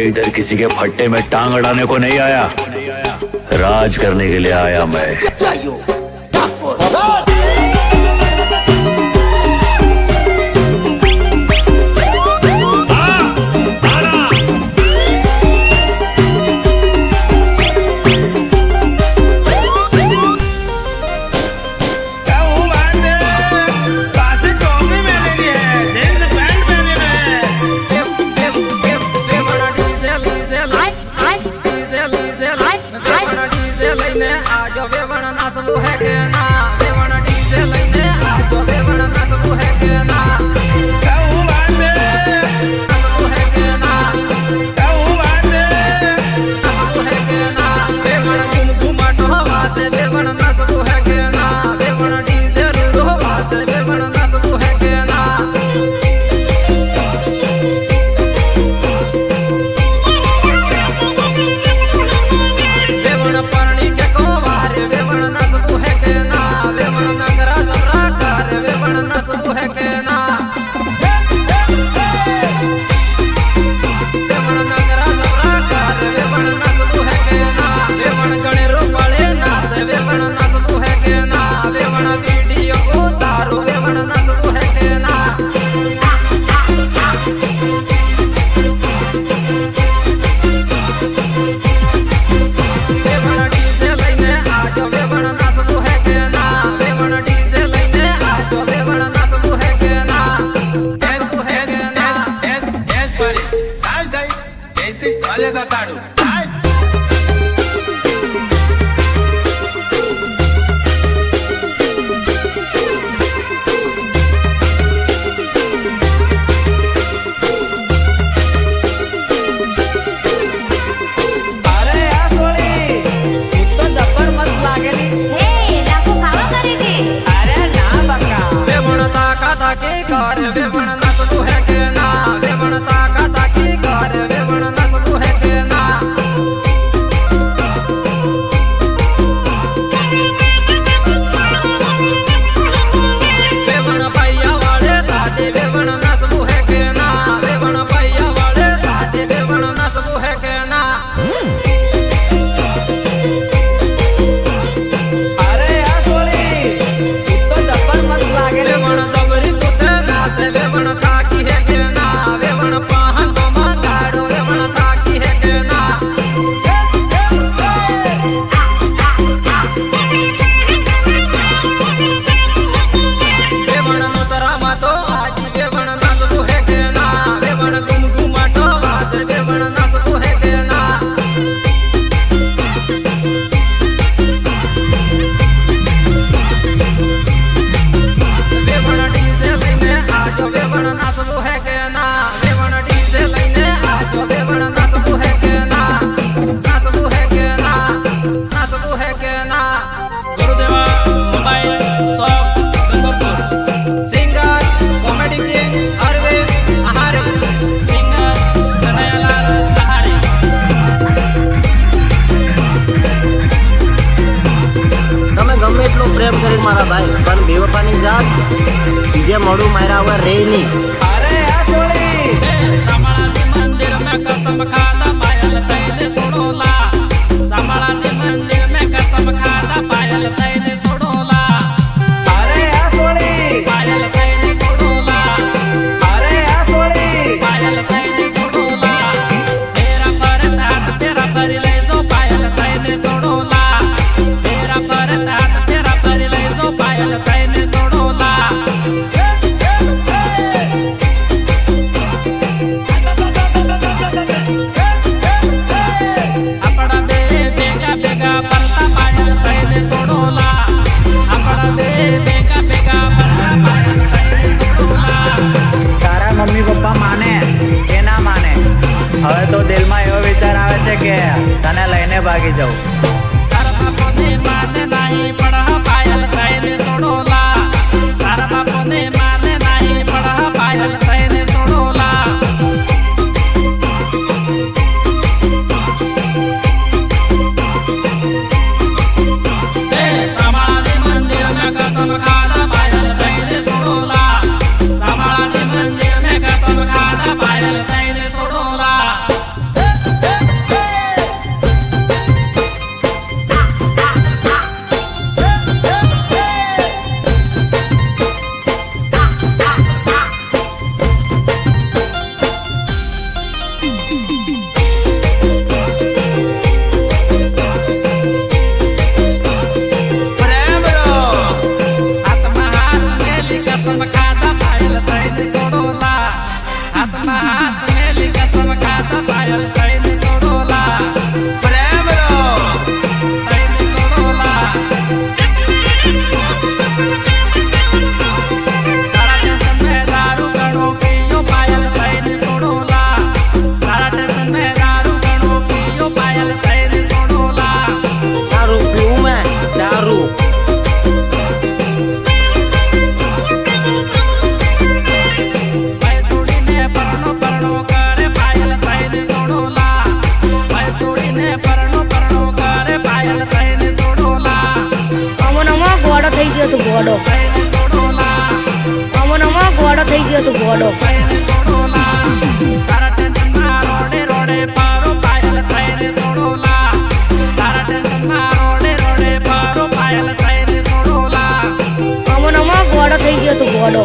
इधर किसी के फट्टे में टांग अड़ाने को नहीं आया, राज करने के लिए आया मैं। मारा भाई पण बेवफानी जात तुझे मोड़ू मारा हुआ रे नहीं। अरे सोड़ी समाला के मंदिर में कसम खाता पायल तैने छोड़ोला, समाला के मंदिर में कसम खाता पायल तैने छोड़ोला। अरे सोड़ी पायल तैने छोड़ोला, अरे सोड़ी पायल तैने छोड़ोला। मेरा पर हाथ तेरा पर ले दो पायल तैने छोड़ोला, मेरा पर हाथ तेरा पर ले दो पायल तैने छोड़ोला। अपना दे बेगा बेगा परता पायल तैने छोड़ोला, अपना दे बेगा बेगा परता पायल तैने छोड़ोला। तारा मम्मी पप्पा माने के ना माने હવે તો દિલમાં એવો વિચાર આવે છે કે તને લઈને ભાગી જાઉં। तारा बापो ने माने नहीं पड़ा पायल तैने छोड़ोला, तारा बापो ने माने नहीं पड़ा पायल तैने छोड़ोला। समाधि मंदिर में कसम खाता पायल तैने छोड़ोला, समाधि मंदिर में कसम खाता पायल तैने छोड़ोला। ગોડો થઈ ગયો તું ગોડો થઈને છોડોલા અમો ગોડો થઈ ગયો તું ગોડો થઈને છોડોલા તારા ટેન્શનમાં રોડે રોડે પારો પાયલ થઈને છોડોલા તારા ટેન્શનમાં રોડે રોડે પારો પાયલ થઈને છોડોલા અમો ગોડો થઈ ગયો તું ગોડો